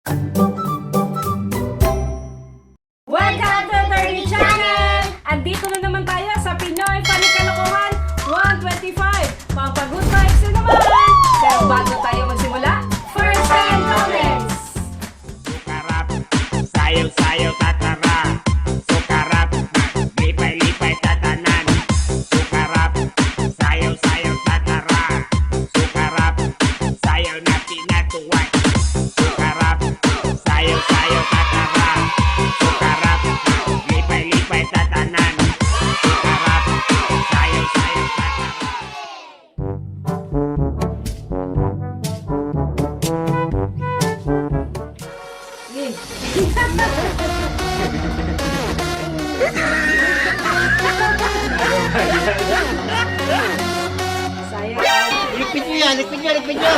Welcome to 30 Channel! Andito na naman tayo sa Pinoy Panikalokohan 125. Mga good vibes na naman! Pero bago tayo magsimula, first time comments! Sukarap, sayaw-sayaw tatara. Sukarap, lipay-lipay tatanan. Sukarap, sayaw-sayaw tatara. Sukarap, sayaw na pinatuway. Sukarap, sayaw-sayaw tatara. Sukarap, lipay-lipay tatanan. Sukarap, sayaw-sayaw tatara. Sayang. Lipid nyo yan, lipid nyo, lipid nyo!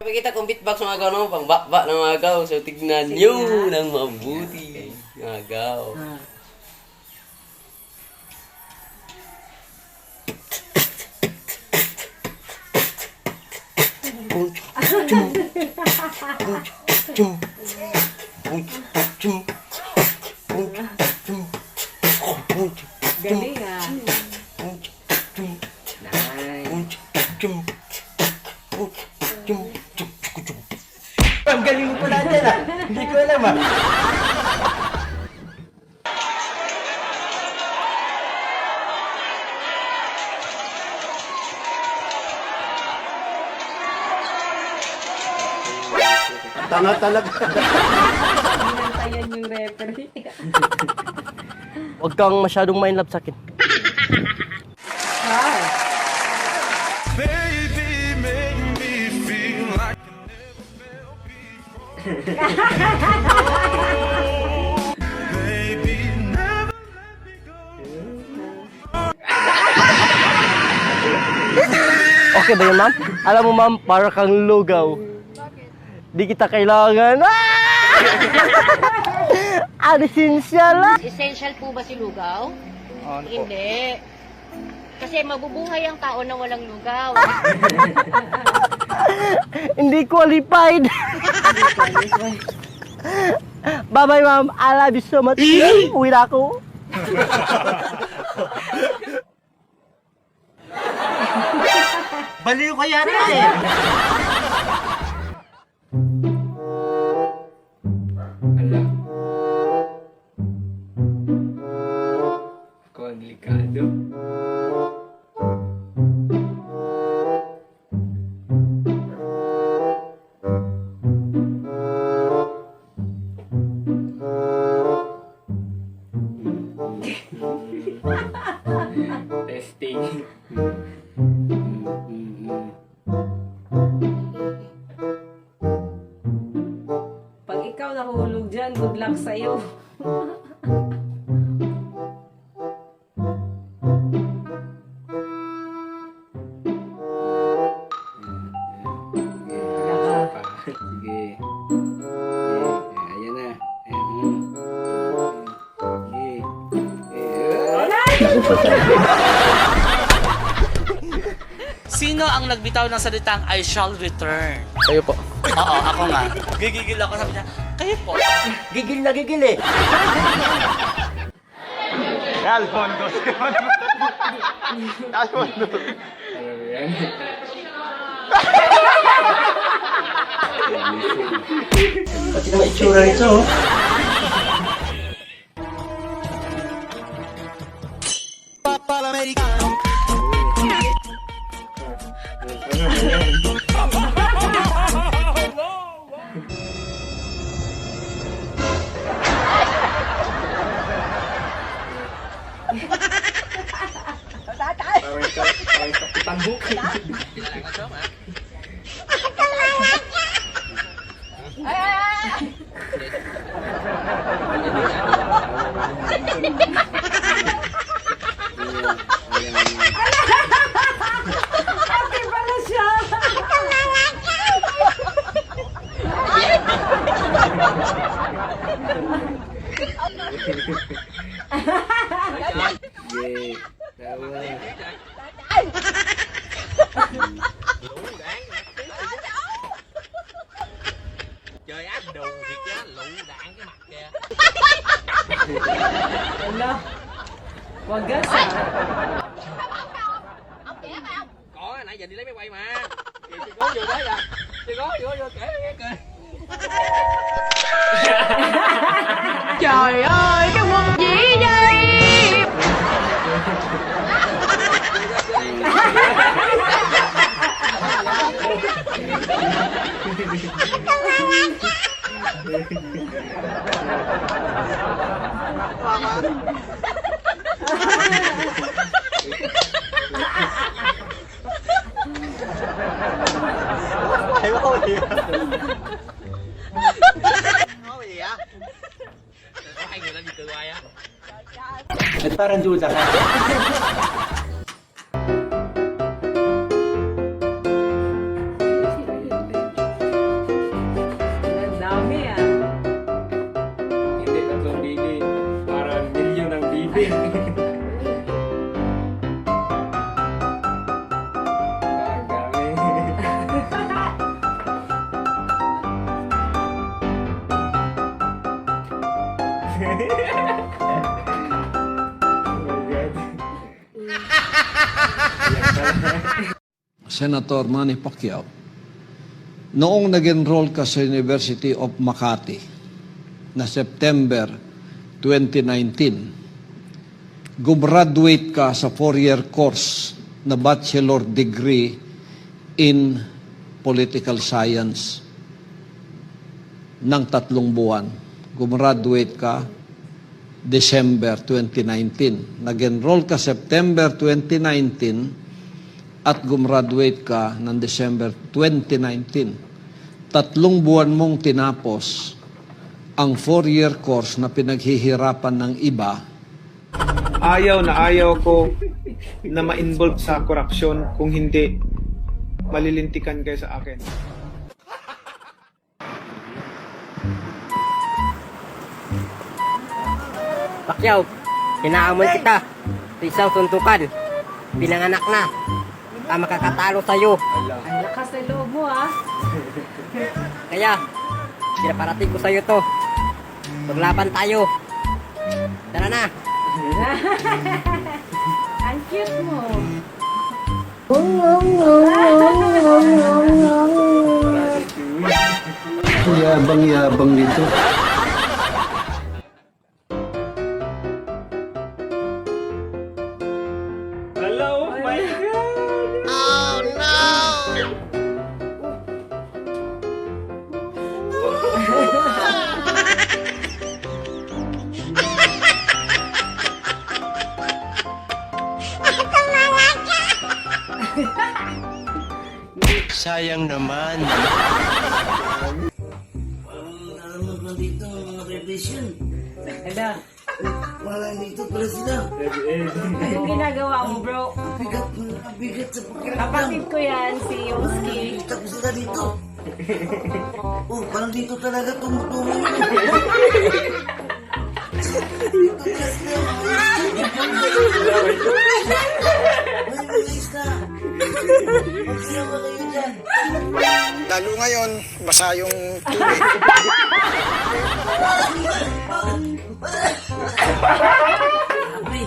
Pakita kung beatbox ng agaw naman, pang bakbak ng agaw. So tignan nyo ng mabuti. Ng agaw. Galing ah. Ang galing mo pala dyan ah. Hindi ko alam ah. Tanga talaga. Hinantayan yung referee. Huwag kang masyadong mind love sa akin. Wow. Okay ba yun, ma'am? Alam mo, ma'am, para kang lugaw. Di kita kailangan. Alisin siya lang. Essential po ba si lugaw? Hindi. Kasi mabubuhay ang tao na walang lugaw. Hindi qualified. Bye-bye, ma'am. I love you so much. Uwi na ako. Baliw ka yata eh. Ala. Ako ang delikado. Testing. Pag ikaw nahulog dyan, good luck sa'yo. Sige. Ayan na. Sino ang nagbitaw ng salitang I shall return? Kayo po. Oo, ako nga. Gigigil ako, sabi niya, kayo po. Gigil na gigil eh. Pati naman itsura nito. Đồ thiệt á, lụ đạn cái mặt kìa. Wala. Wagas ah. Có, nãy giờ đi lấy máy quay mà. Chị có vô đó à? Chị có vô kể nghe kìa. Trời ơi, cái quần gì vậy? Mày có gì á? Có gì á? Có hai người lên gì cười hoài á? At parang duda ka. Ang dami ah. Hindi, 3 bibi. Parang milyon ang bibi. Ang dami. Oh my God. Senator Manny Pacquiao, noong nag-enroll ka sa University of Makati na September 2019, gumraduate ka sa 4-year course na bachelor degree in political science ng 3 buwan. Gumraduate ka December 2019. Nag-enroll ka September 2019 at gumraduate ka ng December 2019. 3 buwan mong tinapos ang 4-year course na pinaghihirapan ng iba. Ayaw na ayaw ko na ma-involve sa korupsyon. Kung hindi, malilintikan kayo sa akin. Pacquiao, inaamon kita sa isang suntukan. Pinanganak na. Ang makakatalo sa'yo. Ang lakas ng loob mo ah. Kaya, pinaparating ko sa'yo to. Maglaban tayo. Tara na. Ang cute mo. Yabang-yabang nito. Hello, oh my God! Sayang naman. Ala. Anong ginagawa mo, bro? Kapatid ko yan, si Yonski. Parang dito talaga tumutungo yun. Lalo ngayon, basa yung tubig.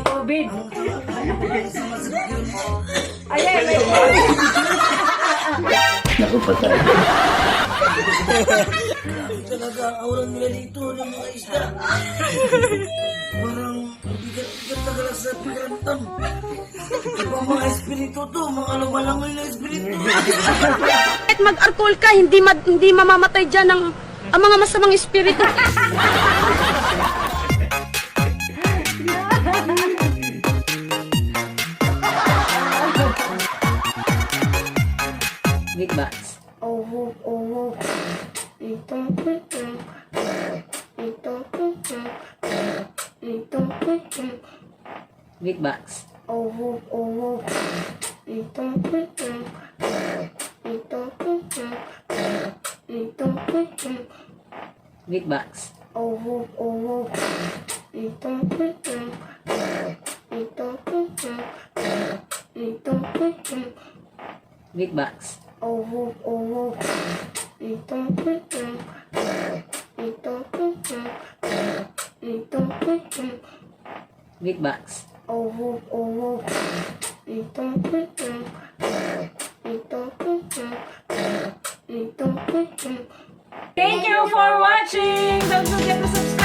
COVID. Ayan, may Naku, patay. Talaga ang aura nila dito ng mga isda. Parang bigat-bigat talaga sa piramdam. Ibang mga espiritu to, mga lumalangoy na espiritu. Kahit mag-alcohol ka, hindi mamamatay dyan ang mga masamang espiritu. big box. Big box. Big box. Big box. Beatbox. Thank you for watching! Don't forget to subscribe!